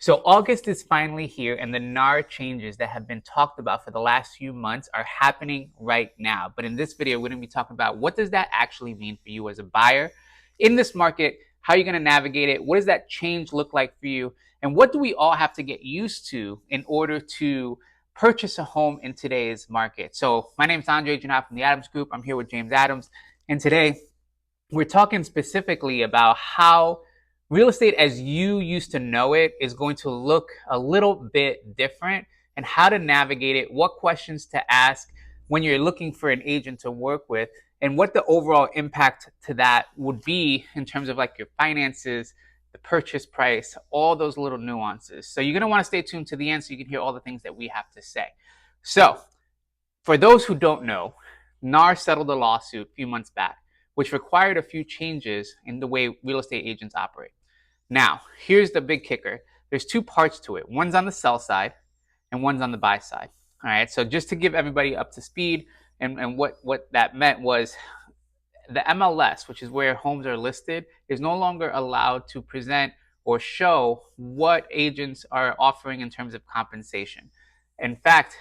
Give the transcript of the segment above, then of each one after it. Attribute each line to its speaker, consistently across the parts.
Speaker 1: So August is finally here, and the NAR changes that have been talked about for the last few months are happening right now. But in this video, we're going to be talking about what does that actually mean for you as a buyer in this market, how you're going to navigate it, what does that change look like for you, and what do we all have to get used to in order to purchase a home in today's market. So my name is Andre Janab from the Adams Group. I'm here with James Adams, and today we're talking specifically about how real estate as you used to know it is going to look a little bit different, and how to navigate it, what questions to ask when you're looking for an agent to work with, and what the overall impact to that would be in terms of like your finances, the purchase price, all those little nuances. So you're going to want to stay tuned to the end so you can hear all the things that we have to say. So for those who don't know, NAR settled a lawsuit a few months back, which required a few changes in the way real estate agents operate. Now, here's the big kicker. There's two parts to it. One's on the sell side and one's on the buy side. All right, so just to give everybody up to speed, and what that meant was the MLS, which is where homes are listed, is no longer allowed to present or show what agents are offering in terms of compensation. In fact,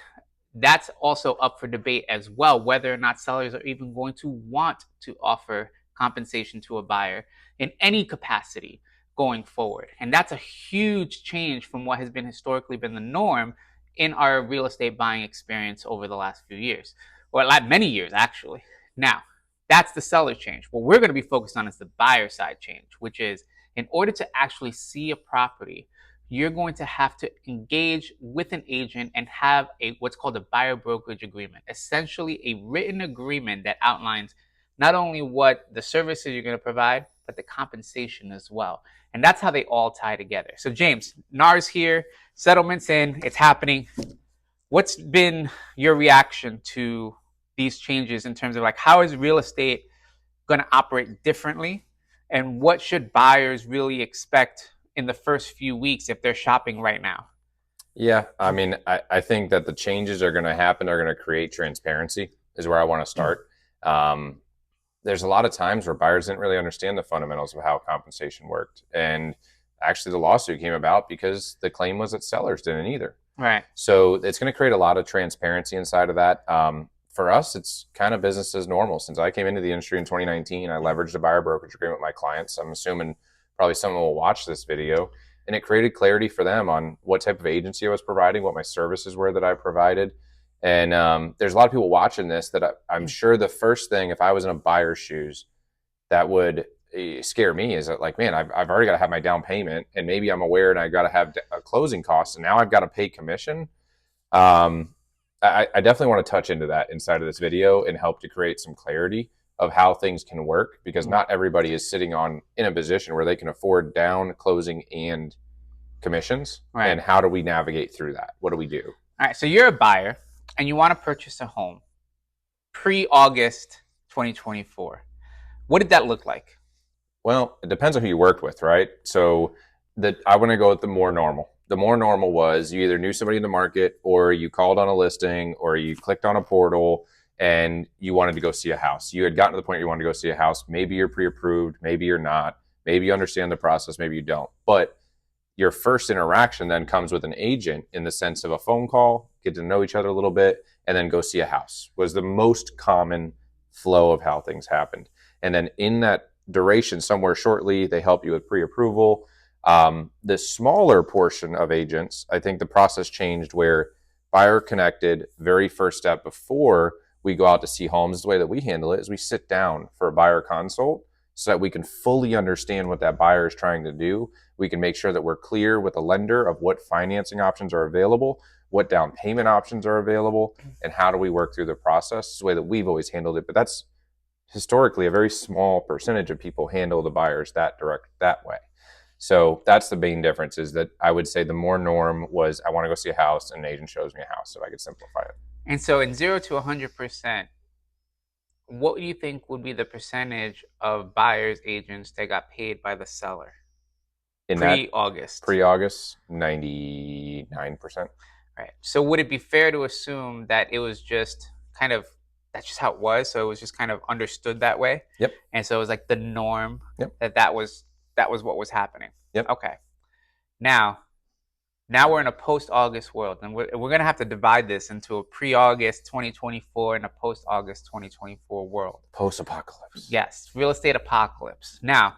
Speaker 1: that's also up for debate as well, whether or not sellers are even going to want to offer compensation to a buyer in any capacity going forward. And that's a huge change from what has been historically been the norm in our real estate buying experience over the last few years, or many years actually. Now, that's the seller change. What we're going to be focused on is the buyer side change, which is in order to actually see a property, you're going to have to engage with an agent and have what's called a buyer brokerage agreement, essentially a written agreement that outlines not only what the services you're going to provide, but the compensation as well. And that's how they all tie together. So James, NAR's here, settlement's in, it's happening. What's been your reaction to these changes in terms of like how is real estate going to operate differently, and what should buyers really expect in the first few weeks if they're shopping right now?
Speaker 2: Yeah, I mean, I think that the changes are going to happen, are going to create transparency, is where I want to start. There's a lot of times where buyers didn't really understand the fundamentals of how compensation worked. And actually, the lawsuit came about because the claim was that sellers didn't either.
Speaker 1: Right.
Speaker 2: So it's going to create a lot of transparency inside of that. For us, it's kind of business as normal. Since I came into the industry in 2019, I leveraged a buyer brokerage agreement with my clients. I'm assuming probably someone will watch this video. And it created clarity for them on what type of agency I was providing, what my services were that I provided. And there's a lot of people watching this that I'm sure the first thing, if I was in a buyer's shoes, that would scare me is that, like, man, I've already got to have my down payment, and maybe I'm aware and I got to have a closing costs, and now I've got to pay commission. I definitely want to touch into that inside of this video and help to create some clarity of how things can work, because not everybody is sitting in a position where they can afford down, closing, and commissions.
Speaker 1: Right.
Speaker 2: And how do we navigate through that? What do we do?
Speaker 1: All right, so you're a buyer and you want to purchase a home pre-August 2024. What did that look like?
Speaker 2: Well, it depends on who you worked with, right? So I want to go with the more normal. The more normal was you either knew somebody in the market, or you called on a listing, or you clicked on a portal and you wanted to go see a house. You had gotten to the point where you wanted to go see a house. Maybe you're pre-approved, maybe you're not. Maybe you understand the process, maybe you don't. But your first interaction then comes with an agent in the sense of a phone call, get to know each other a little bit, and then go see a house was the most common flow of how things happened. And then in that duration, somewhere shortly, they help you with pre-approval. The smaller portion of agents, I think the process changed where buyer connected, very first step before we go out to see homes, the way that we handle it is we sit down for a buyer consult so that we can fully understand what that buyer is trying to do. We can make sure that we're clear with the lender of what financing options are available, what down payment options are available, and how do we work through the process. It's the way that we've always handled it, but that's historically a very small percentage of people handle the buyers that way. So that's the main difference, is that I would say the more norm was I want to go see a house and an agent shows me a house, if I could simplify it.
Speaker 1: And so in 0 to 100%, what do you think would be the percentage of buyers agents that got paid by the seller pre-August?
Speaker 2: Pre-August, 99%.
Speaker 1: Right. So would it be fair to assume that it was just kind of, that's just how it was? So it was just kind of understood that way?
Speaker 2: Yep.
Speaker 1: And so it was like the norm.
Speaker 2: Yep.
Speaker 1: that was what was happening.
Speaker 2: Yep.
Speaker 1: Okay. Now, Now we're in a post-August world, and we're going to have to divide this into a pre-August 2024 and a post-August 2024 world.
Speaker 2: Post-apocalypse.
Speaker 1: Yes, real estate apocalypse. Now,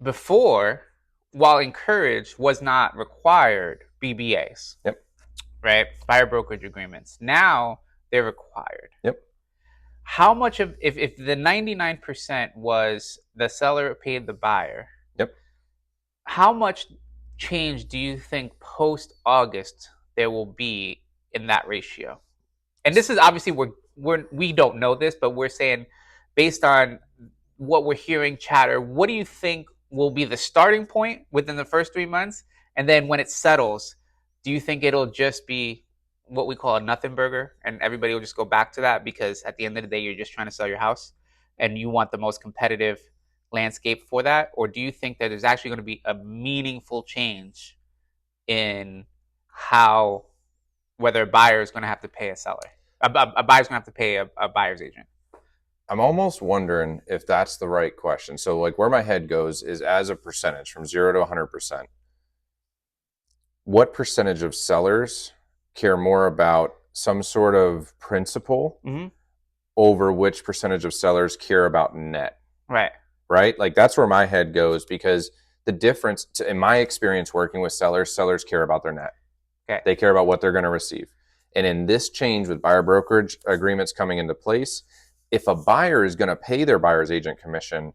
Speaker 1: before, while encouraged, was not required, BBAs.
Speaker 2: Yep.
Speaker 1: Right? Buyer brokerage agreements. Now they're required.
Speaker 2: Yep.
Speaker 1: How much of, if the 99% was the seller paid the buyer,
Speaker 2: Yep.
Speaker 1: how much change do you think post August there will be in that ratio? And this is obviously we don't know this, but we're saying based on what we're hearing chatter, what do you think will be the starting point within the first 3 months? And then when it settles, do you think it'll just be what we call a nothing burger and everybody will just go back to that because at the end of the day, you're just trying to sell your house and you want the most competitive landscape for that? Or do you think that there's actually going to be a meaningful change in how, whether a buyer is going to have to pay a seller, a buyer's going to have to pay a buyer's agent?
Speaker 2: I'm almost wondering if that's the right question. So like where my head goes is as a percentage from 0 to 100%. What percentage of sellers care more about some sort of principle over which percentage of sellers care about net?
Speaker 1: Right.
Speaker 2: Right? Like that's where my head goes because the difference in my experience working with sellers care about their net.
Speaker 1: Okay.
Speaker 2: They care about what they're going to receive. And in this change with buyer brokerage agreements coming into place, if a buyer is going to pay their buyer's agent commission,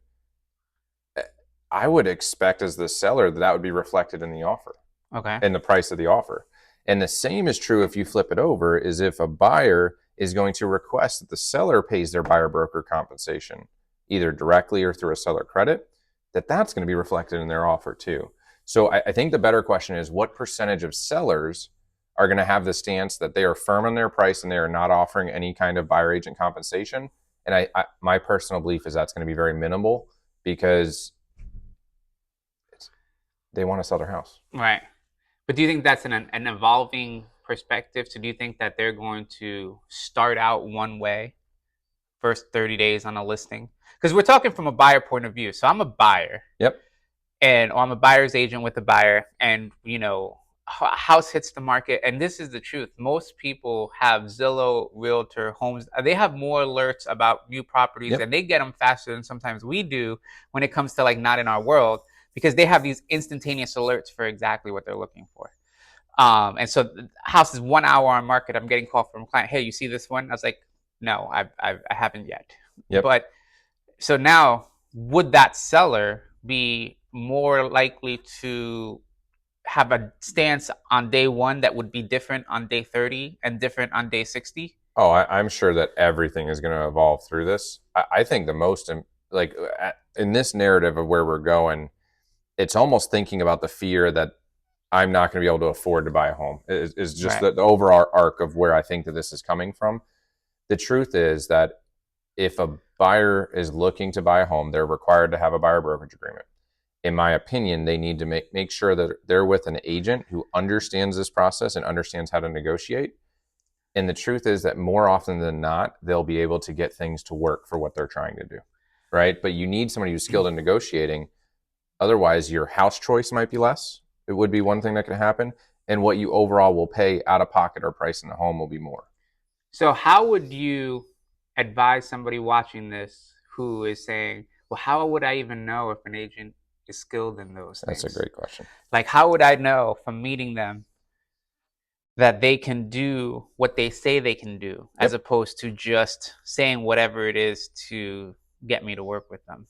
Speaker 2: I would expect as the seller that would be reflected in the offer.
Speaker 1: Okay.
Speaker 2: And the price of the offer. And the same is true if you flip it over, is if a buyer is going to request that the seller pays their buyer broker compensation, either directly or through a seller credit, that's going to be reflected in their offer too. So I think the better question is what percentage of sellers are going to have the stance that they are firm on their price and they are not offering any kind of buyer agent compensation. And my personal belief is that's going to be very minimal because they want to sell their house.
Speaker 1: Right. But do you think that's an evolving perspective? So do you think that they're going to start out one way, first 30 days on a listing? Because we're talking from a buyer point of view. So I'm a buyer.
Speaker 2: Yep.
Speaker 1: And I'm a buyer's agent with a buyer. And, you know, a house hits the market. And this is the truth. Most people have Zillow, Realtor, Homes. They have more alerts about new properties. Yep. And they get them faster than sometimes we do when it comes to like not in our world. Because they have these instantaneous alerts for exactly what they're looking for. And so the house is 1 hour on market. I'm getting a call from a client. Hey, you see this one? I was like, no, I haven't yet. Yep. But so now would that seller be more likely to have a stance on day one that would be different on day 30 and different on day 60?
Speaker 2: Oh, I'm sure that everything is going to evolve through this. I think the most, like in this narrative of where we're going, it's almost thinking about the fear that I'm not going to be able to afford to buy a home is just right. the overall arc of where I think that this is coming from. The truth is that if a buyer is looking to buy a home, they're required to have a buyer brokerage agreement. In my opinion, they need to make sure that they're with an agent who understands this process and understands how to negotiate. And the truth is that more often than not, they'll be able to get things to work for what they're trying to do, right? But you need somebody who's skilled in negotiating. Otherwise, your house choice might be less. It would be one thing that could happen. And what you overall will pay out of pocket or price in the home will be more.
Speaker 1: So how would you advise somebody watching this who is saying, well, how would I even know if an agent is skilled in those things?
Speaker 2: That's a great question.
Speaker 1: Like, how would I know from meeting them that they can do what they say they can do, as opposed to just saying whatever it is to get me to work with them?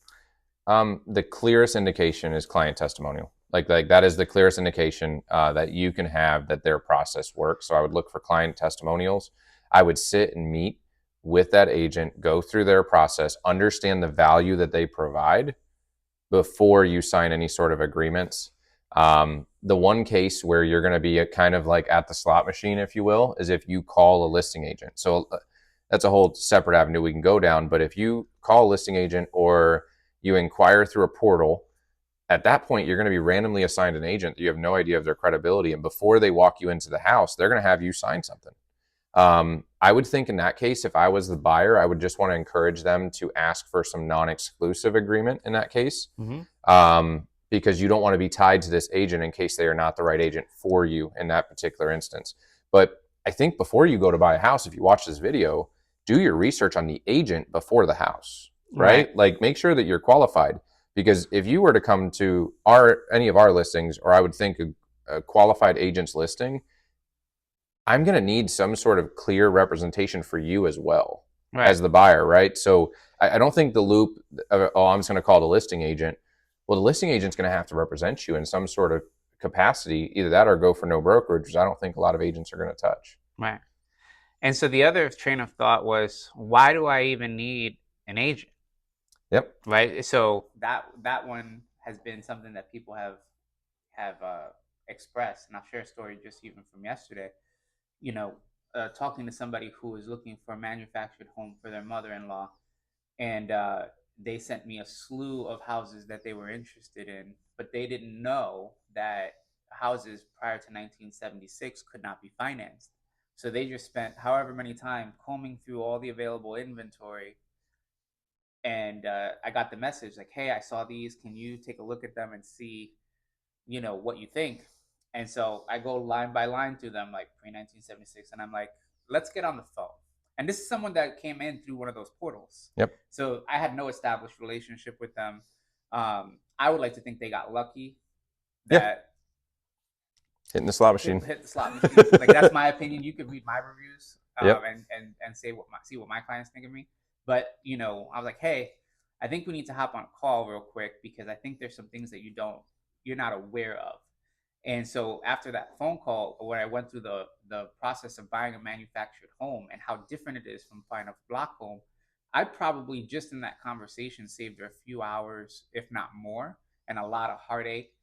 Speaker 2: The clearest indication is client testimonial. Like that is the clearest indication that you can have that their process works. So I would look for client testimonials. I would sit and meet with that agent, go through their process, understand the value that they provide before you sign any sort of agreements. The one case where you're going to be kind of like at the slot machine, if you will, is if you call a listing agent. So that's a whole separate avenue we can go down. But if you call a listing agent or you inquire through a portal, at that point, you're going to be randomly assigned an agent that you have no idea of their credibility. And before they walk you into the house, they're going to have you sign something. I would think in that case, if I was the buyer, I would just want to encourage them to ask for some non-exclusive agreement in that case. because you don't want to be tied to this agent in case they are not the right agent for you in that particular instance. But I think before you go to buy a house, if you watch this video, do your research on the agent before the house,
Speaker 1: Right.
Speaker 2: right? Like make sure that you're qualified, because if you were to come to our any of our listings, or I would think a qualified agent's listing, I'm going to need some sort of clear representation for you as well
Speaker 1: Right.
Speaker 2: as the buyer, right? So I don't think the loop of, oh, I'm just going to call the listing agent. Well, the listing agent's going to have to represent you in some sort of capacity, either that or go for no brokerage, which I don't think a lot of agents are going to touch.
Speaker 1: Right. And so the other train of thought was, why do I even need an agent?
Speaker 2: Yep.
Speaker 1: Right. So that one has been something that people have expressed, and I'll share a story just even from yesterday. You know, talking to somebody who was looking for a manufactured home for their mother-in-law, and they sent me a slew of houses that they were interested in, but they didn't know that houses prior to 1976 could not be financed. So they just spent however many time combing through all the available inventory, and I got the message like, "Hey, I saw these. Can you take a look at them and see, what you think?" And so I go line by line through them, like pre 1976, and I'm like, "Let's get on the phone." And this is someone that came in through one of those portals,
Speaker 2: Yep.
Speaker 1: so I had no established relationship with them. I would like to think they got lucky
Speaker 2: Yeah.
Speaker 1: that
Speaker 2: Hitting the slot
Speaker 1: hit,
Speaker 2: machine.
Speaker 1: hit the slot machine. Like that's my opinion. You could read my reviews,
Speaker 2: Yep.
Speaker 1: and see what my clients think of me. But I was like, hey, I think we need to hop on a call real quick because I think there's some things that you're not aware of. And so after that phone call, where I went through the process of buying a manufactured home and how different it is from buying a block home, I probably just in that conversation saved her a few hours, if not more, and a lot of heartache.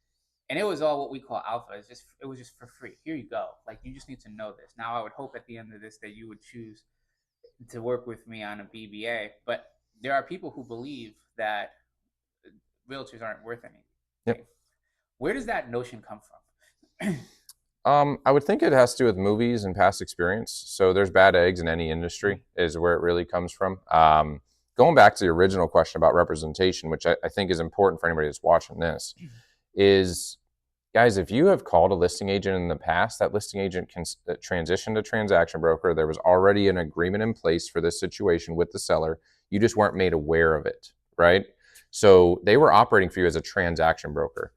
Speaker 1: And it was all what we call alpha. It was just for free. Here you go. Like you just need to know this. Now I would hope at the end of this that you would choose to work with me on a BBA. But there are people who believe that realtors aren't worth
Speaker 2: Yep.
Speaker 1: anything. Where does that notion come from?
Speaker 2: I would think it has to do with movies and past experience. So there's bad eggs in any industry is where it really comes from. Going back to the original question about representation, which I think is important for anybody that's watching this, is guys, if you have called a listing agent in the past, that listing agent can transition to transaction broker. There was already an agreement in place for this situation with the seller. You just weren't made aware of it, right? So they were operating for you as a transaction broker.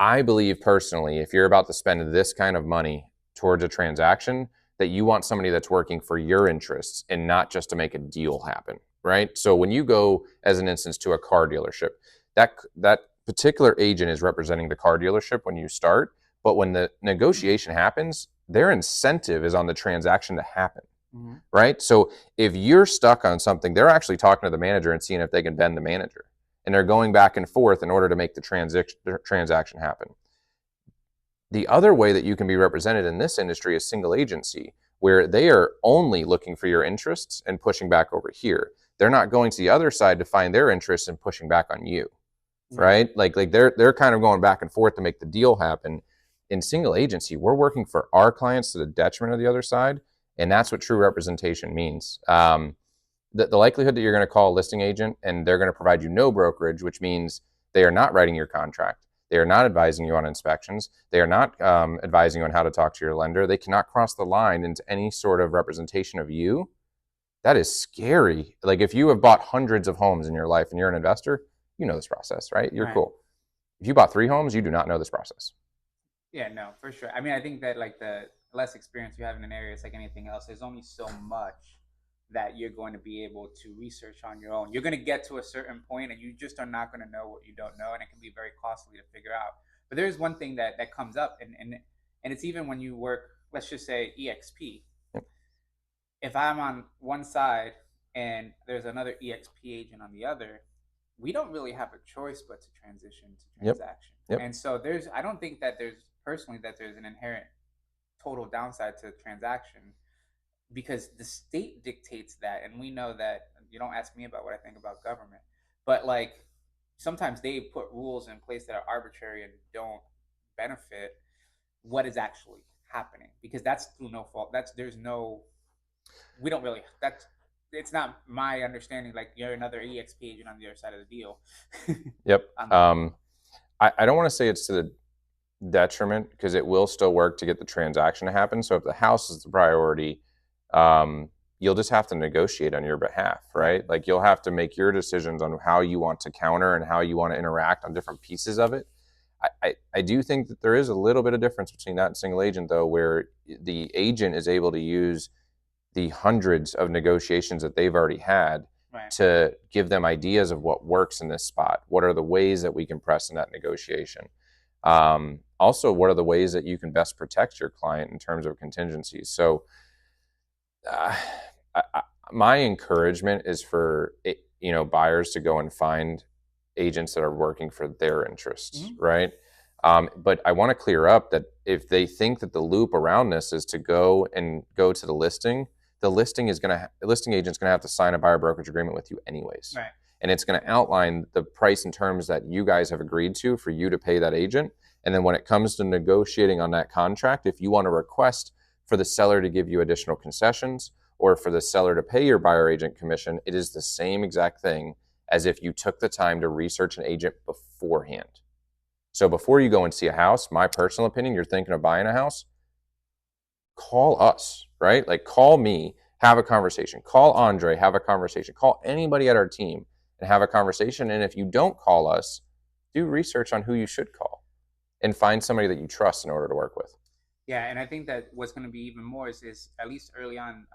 Speaker 2: I believe personally, if you're about to spend this kind of money towards a transaction, that you want somebody that's working for your interests and not just to make a deal happen, right? So when you go, as an instance, to a car dealership, that particular agent is representing the car dealership when you start, but when the negotiation happens, their incentive is on the transaction to happen,
Speaker 1: Mm-hmm.
Speaker 2: right? So if you're stuck on something, they're actually talking to the manager and seeing if they can bend the manager, and they're going back and forth in order to make the transaction happen. The other way that you can be represented in this industry is single agency, where they are only looking for your interests and pushing back over here. They're not going to the other side to find their interests and pushing back on you, right? Like they're kind of going back and forth to make the deal happen. In single agency, we're working for our clients to the detriment of the other side, and that's what true representation means. The likelihood that you're going to call a listing agent and they're going to provide you no brokerage, which means they are not writing your contract. They are not advising you on inspections. They are not advising you on how to talk to your lender. They cannot cross the line into any sort of representation of you. That is scary. Like if you have bought hundreds of homes in your life and you're an investor, you know this process, right? You're
Speaker 1: Right.
Speaker 2: cool. If you bought 3 homes, you do not know this process.
Speaker 1: Yeah, no, for sure. I mean, I think that like the less experience you have in an area, it's like anything else. There's only so much that you're going to be able to research on your own. You're going to get to a certain point, and you just are not going to know what you don't know, and it can be very costly to figure out. But there's one thing that comes up, and it's even when you work. Let's just say EXP.
Speaker 2: Yep.
Speaker 1: If I'm on one side and there's another EXP agent on the other, we don't really have a choice but to transition to
Speaker 2: Yep.
Speaker 1: transaction.
Speaker 2: Yep.
Speaker 1: And so I don't think that there's personally that there's an inherent total downside to transaction because the state dictates that. And we know that you don't ask me about what I think about government, but like sometimes they put rules in place that are arbitrary and don't benefit what is actually happening because that's through no fault. We don't really, that's, it's not my understanding. Like you're another EXP agent on the other side of the deal.
Speaker 2: Yep.
Speaker 1: On that level.
Speaker 2: I don't want to say it's to the detriment because it will still work to get the transaction to happen. So if the house is the priority, you'll just have to negotiate on your behalf, right? Like you'll have to make your decisions on how you want to counter and how you want to interact on different pieces of it. I do think that there is a little bit of difference between that and single agent, though, where the agent is able to use the hundreds of negotiations that they've already had to give them ideas of what works in this spot. What are the ways that we can press in that negotiation? Also, what are the ways that you can best protect your client in terms of contingencies? So, uh, my encouragement is for buyers to go and find agents that are working for their interests, right? But I want to clear up that if they think that the loop around this is to go to the listing agent's going to have to sign a buyer brokerage agreement with you anyways,
Speaker 1: Right.
Speaker 2: and it's going to outline the price and terms that you guys have agreed to for you to pay that agent. And then when it comes to negotiating on that contract, if you want to request for the seller to give you additional concessions or for the seller to pay your buyer agent commission, it is the same exact thing as if you took the time to research an agent beforehand. So before you go and see a house, my personal opinion, you're thinking of buying a house, call us, right? Like call me, have a conversation. Call Andre, have a conversation. Call anybody at our team and have a conversation. And if you don't call us, do research on who you should call and find somebody that you trust in order to work with.
Speaker 1: Yeah, and I think that what's going to be even more is at least early on,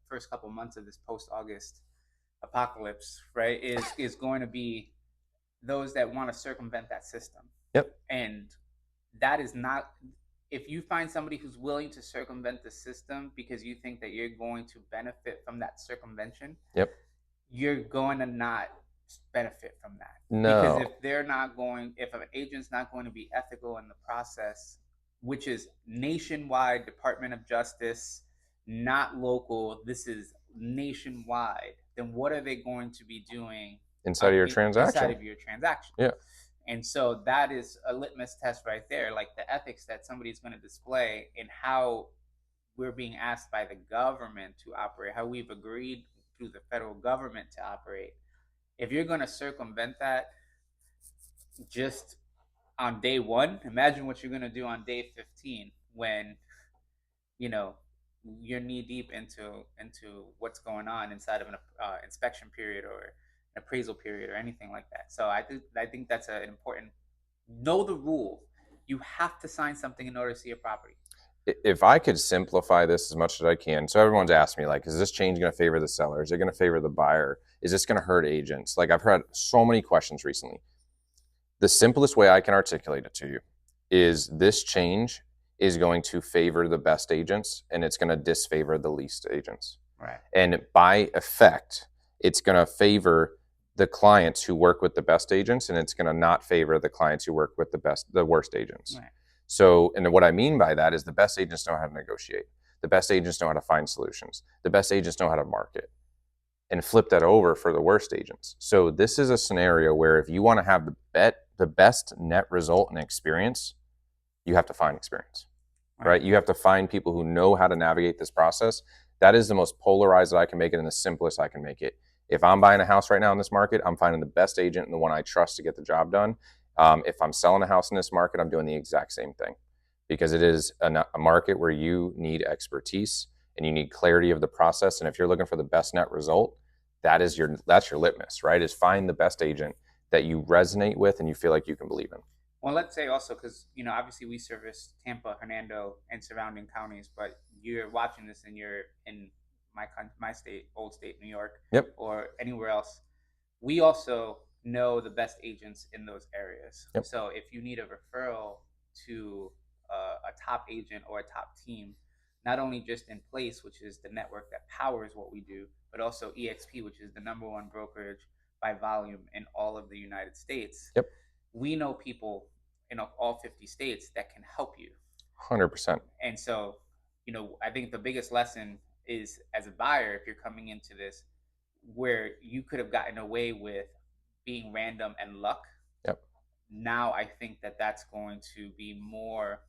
Speaker 1: first couple months of this post-August apocalypse, right, is going to be those that want to circumvent that system.
Speaker 2: Yep.
Speaker 1: And that is not, if you find somebody who's willing to circumvent the system because you think that you're going to benefit from that circumvention,
Speaker 2: Yep.
Speaker 1: you're going to not benefit from that.
Speaker 2: No.
Speaker 1: Because if an agent's not going to be ethical in the process, which is nationwide Department of Justice, not local, this is nationwide, then what are they going to be doing
Speaker 2: inside of your transaction?
Speaker 1: Inside of your transaction.
Speaker 2: Yeah.
Speaker 1: And so that is a litmus test right there, like the ethics that somebody's going to display in how we're being asked by the government to operate, how we've agreed through the federal government to operate. If you're going to circumvent that just on day one, imagine what you're going to do on day 15 when you're knee deep into what's going on inside of an inspection period or an appraisal period or anything like that. So I think that's an important, know the rule. You have to sign something in order to see a property.
Speaker 2: If I could simplify this as much as I can, so everyone's asked me, like, is this change going to favor the seller? Is it going to favor the buyer? Is this going to hurt agents? Like, I've heard so many questions recently. The simplest way I can articulate it to you is this change is going to favor the best agents and it's going to disfavor the least agents.
Speaker 1: Right.
Speaker 2: And by effect, it's going to favor the clients who work with the best agents and it's going to not favor the clients who work with the worst agents.
Speaker 1: Right.
Speaker 2: So, and what I mean by that is the best agents know how to negotiate. The best agents know how to find solutions. The best agents know how to market and flip that over for the worst agents. So this is a scenario where if you want to have the best net result and experience, you have to find experience, right? You have to find people who know how to navigate this process. That is the most polarized that I can make it and the simplest I can make it. If I'm buying a house right now in this market, I'm finding the best agent and the one I trust to get the job done. If I'm selling a house in this market, I'm doing the exact same thing because it is a market where you need expertise and you need clarity of the process. And if you're looking for the best net result, that's your litmus, right? Is find the best agent that you resonate with and you feel like you can believe in.
Speaker 1: Well, let's say also because obviously we service Tampa, Hernando, and surrounding counties, but you're watching this and you're in my state, old state, New York,
Speaker 2: yep,
Speaker 1: or anywhere else. We also know the best agents in those areas.
Speaker 2: Yep.
Speaker 1: So if you need a referral to a top agent or a top team, not only just in place, which is the network that powers what we do, but also EXP, which is the #1 brokerage by volume in all of the United States.
Speaker 2: Yep.
Speaker 1: We know people in all 50 states that can help you.
Speaker 2: 100%.
Speaker 1: And so, I think the biggest lesson is as a buyer, if you're coming into this, where you could have gotten away with being random and luck.
Speaker 2: Yep.
Speaker 1: Now I think that that's going to be more,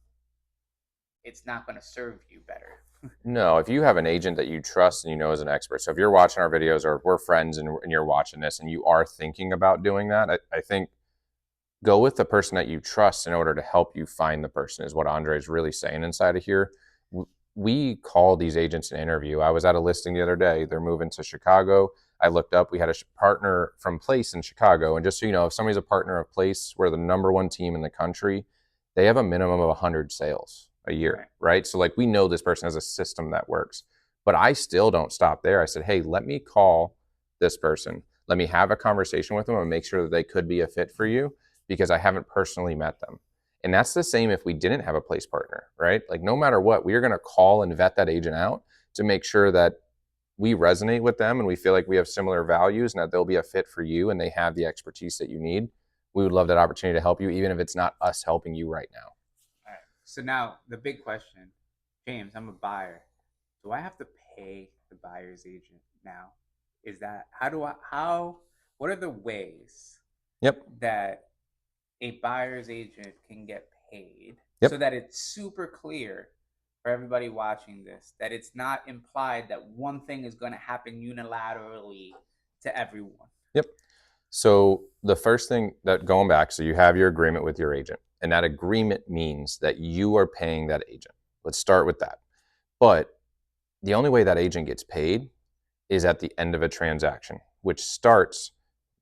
Speaker 1: it's not going to serve you better.
Speaker 2: No, if you have an agent that you trust and you know is an expert. So if you're watching our videos or if we're friends and you're watching this and you are thinking about doing that, I think go with the person that you trust in order to help you find the person, is what Andre is really saying inside of here. We call these agents an interview. I was at a listing the other day. They're moving to Chicago. I looked up, we had a partner from Place in Chicago. And just so you know, if somebody's a partner of Place, we're the number one team in the country. They have a minimum of 100 sales a year, right? So, like, we know this person has a system that works. But I still don't stop there. I said, hey, let me call this person. Let me have a conversation with them and make sure that they could be a fit for you, because I haven't personally met them. And that's the same if we didn't have a Place partner, right? Like, no matter what, we are going to call and vet that agent out to make sure that we resonate with them and we feel like we have similar values and that they'll be a fit for you and they have the expertise that you need. We would love that opportunity to help you, even if it's not us helping you right now.
Speaker 1: All right. So now the big question, James, I'm a buyer. Do I have to pay the buyer's agent now? Is that what are the ways
Speaker 2: Yep.
Speaker 1: that a buyer's agent can get paid
Speaker 2: Yep.
Speaker 1: so that it's super clear for everybody watching this that it's not implied that one thing is going to happen unilaterally to everyone?
Speaker 2: Yep. So the first thing, that going back, so you have your agreement with your agent, and that agreement means that you are paying that agent. Let's start with that. But the only way that agent gets paid is at the end of a transaction, which starts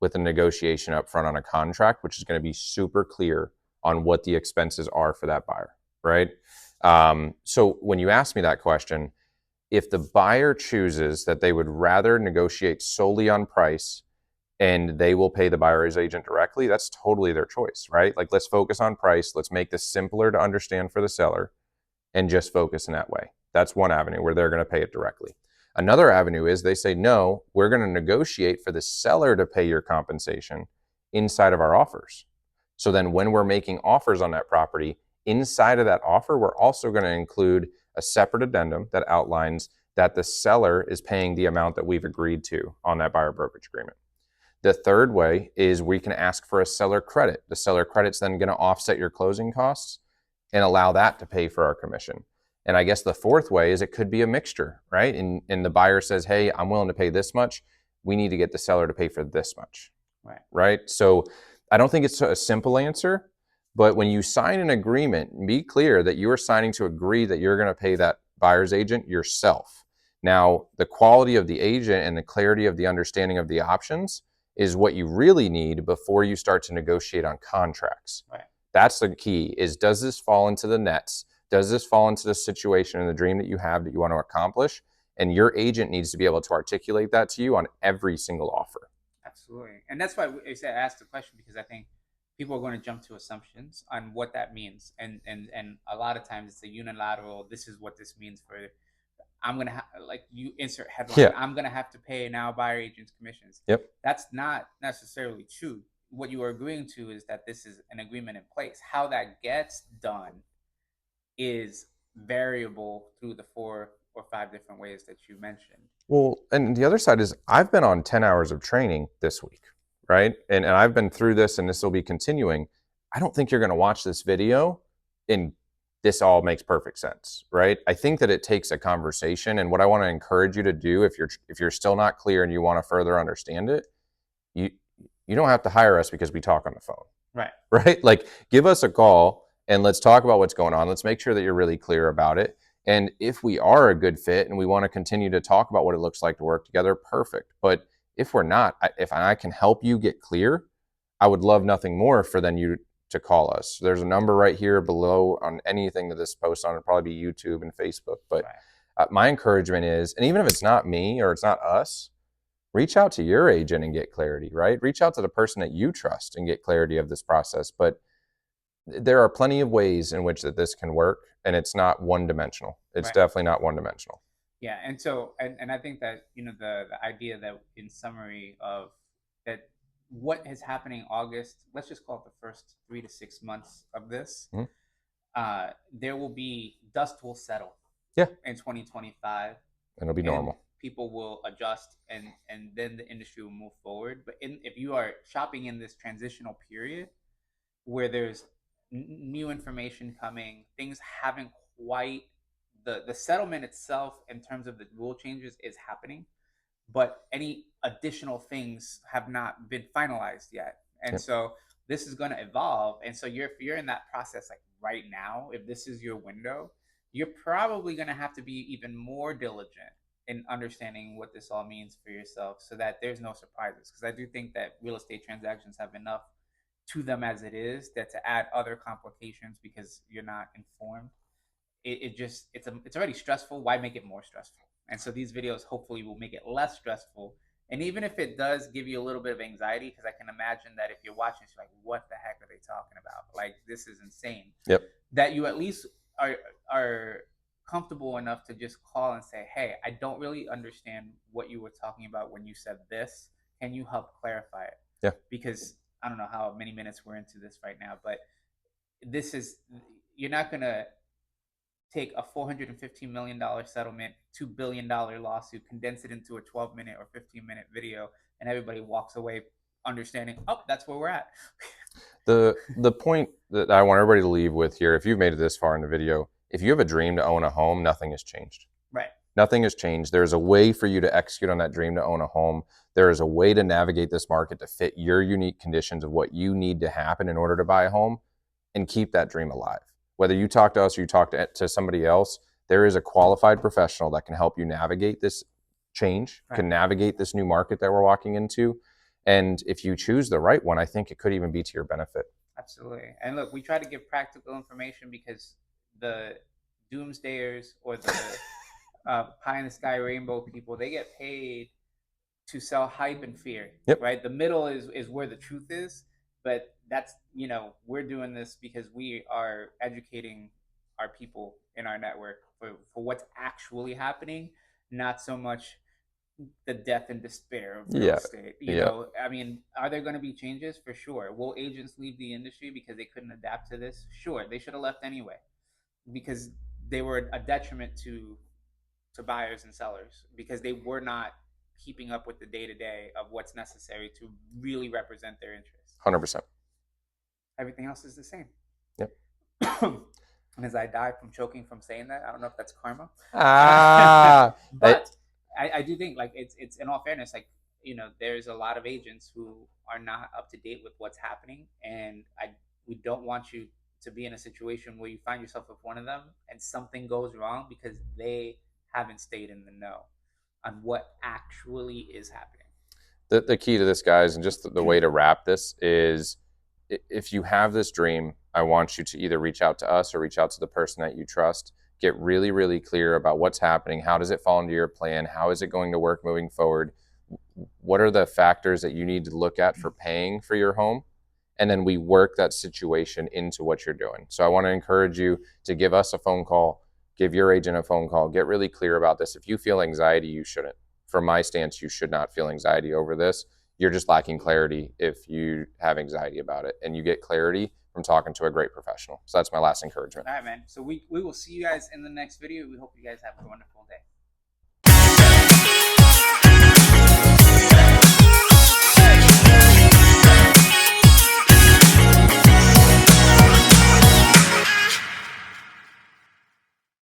Speaker 2: with a negotiation up front on a contract, which is going to be super clear on what the expenses are for that buyer, right? So when you ask me that question, if the buyer chooses that they would rather negotiate solely on price and they will pay the buyer's agent directly, that's totally their choice, right? Like, let's focus on price. Let's make this simpler to understand for the seller and just focus in that way. That's one avenue where they're going to pay it directly. Another avenue is they say, no, we're going to negotiate for the seller to pay your compensation inside of our offers. So then when we're making offers on that property, inside of that offer, we're also going to include a separate addendum that outlines that the seller is paying the amount that we've agreed to on that buyer brokerage agreement. The third way is we can ask for a seller credit. The seller credit's then going to offset your closing costs and allow that to pay for our commission. And I guess the fourth way is it could be a mixture, right? And the buyer says, hey, I'm willing to pay this much. We need to get the seller to pay for this much. Right. So I don't think it's a simple answer, but when you sign an agreement, be clear that you are signing to agree that you're going to pay that buyer's agent yourself. Now, the quality of the agent and the clarity of the understanding of the options is what you really need before you start to negotiate on contracts.
Speaker 1: Right.
Speaker 2: That's the key, is, does this fall into the nets? Does this fall into the situation and the dream that you have that you want to accomplish? And your agent needs to be able to articulate that to you on every single offer.
Speaker 1: Absolutely. And that's why I said ask the question, because I think people are going to jump to assumptions on what that means. And a lot of times it's a unilateral, this is what this means for, I'm going to like you insert headline,
Speaker 2: Yeah.
Speaker 1: I'm going to have to pay now buyer agents commissions.
Speaker 2: Yep.
Speaker 1: That's not necessarily true. What you are agreeing to is that this is an agreement in place. How that gets done is variable through the 4 or 5 different ways that you mentioned.
Speaker 2: Well, and the other side is, I've been on 10 hours of training this week, right? And I've been through this, and this will be continuing. I don't think you're going to watch this video and this all makes perfect sense, right? I think that it takes a conversation, and what I want to encourage you to do, if you're still not clear and you want to further understand it, you don't have to hire us because we talk on the phone. Right? Like, give us a call and let's talk about what's going on. Let's make sure that you're really clear about it. And if we are a good fit and we want to continue to talk about what it looks like to work together, perfect. But if we're not, if I can help you get clear, I would love nothing more for than you to call us. There's a number right here below on anything that this posts on. It'll probably be YouTube and Facebook. But my encouragement is, and even if it's not me or it's not us, reach out to your agent and get clarity, right? Reach out to the person that you trust and get clarity of this process. But there are plenty of ways in which that this can work, and it's not one dimensional. It's definitely not one dimensional.
Speaker 1: Yeah, and so and I think that the idea that, in summary, of that what is happening August, let's just call it the first 3 to 6 months of this. There will be, dust will settle.
Speaker 2: Yeah.
Speaker 1: In 2025,
Speaker 2: and it'll be normal.
Speaker 1: People will adjust, and then the industry will move forward. But if you are shopping in this transitional period where there's new information coming, things haven't quite, the settlement itself in terms of the rule changes is happening, but any additional things have not been finalized yet. And so this is going to evolve. And so if you're in that process like right now, if this is your window, you're probably going to have to be even more diligent in understanding what this all means for yourself so that there's no surprises. Because I do think that real estate transactions have enough to them as it is that to add other complications because you're not informed, it just it's already stressful. Why make it more stressful? And so these videos hopefully will make it less stressful. And even if it does give you a little bit of anxiety, because I can imagine that if you're watching, you're like, what the heck are they talking about? Like, this is insane.
Speaker 2: Yep.
Speaker 1: That you at least are comfortable enough to just call and say, hey, I don't really understand what you were talking about when you said this. Can you help clarify it?
Speaker 2: Yeah.
Speaker 1: Because I don't know how many minutes we're into this right now, but this is, you're not going to take a $415 million settlement, $2 billion lawsuit, condense it into a 12-minute or 15-minute video, and everybody walks away understanding, oh, that's where we're at.
Speaker 2: The point that I want everybody to leave with here, if you've made it this far in the video, if you have a dream to own a home, nothing has changed.
Speaker 1: Right.
Speaker 2: Nothing has changed. There's a way for you to execute on that dream to own a home. There is a way to navigate this market to fit your unique conditions of what you need to happen in order to buy a home and keep that dream alive. Whether you talk to us or you talk to somebody else, there is a qualified professional that can help you navigate this change,
Speaker 1: Right.
Speaker 2: can navigate this new market that we're walking into. And if you choose the right one, I think it could even be to your benefit.
Speaker 1: Absolutely. And look, we try to give practical information because the doomsdayers or the pie in the sky rainbow people, they get paid to sell hype and fear.
Speaker 2: Yep.
Speaker 1: Right. The middle is where the truth is. But that's, we're doing this because we are educating our people in our network for what's actually happening, not so much the death and despair of real estate. You know, I mean, are there going to be changes? For sure. Will agents leave the industry because they couldn't adapt to this? Sure. They should have left anyway because they were a detriment to buyers and sellers because they were not keeping up with the day to day of what's necessary to really represent their interests.
Speaker 2: 100%.
Speaker 1: Everything else is the same.
Speaker 2: Yep.
Speaker 1: And as I die from choking from saying that, I don't know if that's karma. But I do think, like, it's in all fairness, like, there's a lot of agents who are not up to date with what's happening, and we don't want you to be in a situation where you find yourself with one of them and something goes wrong because they haven't stayed in the know on what actually is happening.
Speaker 2: The key to this, guys, and just the way to wrap this is, if you have this dream, I want you to either reach out to us or reach out to the person that you trust. Get really, really clear about what's happening. How does it fall into your plan? How is it going to work moving forward? What are the factors that you need to look at for paying for your home? And then we work that situation into what you're doing. So I want to encourage you to give us a phone call, give your agent a phone call, get really clear about this. If you feel anxiety, you shouldn't. From my stance, you should not feel anxiety over this. You're just lacking clarity if you have anxiety about it, and you get clarity from talking to a great professional. So that's my last encouragement.
Speaker 1: All right, man. So we will see you guys in the next video. We hope you guys have a wonderful day.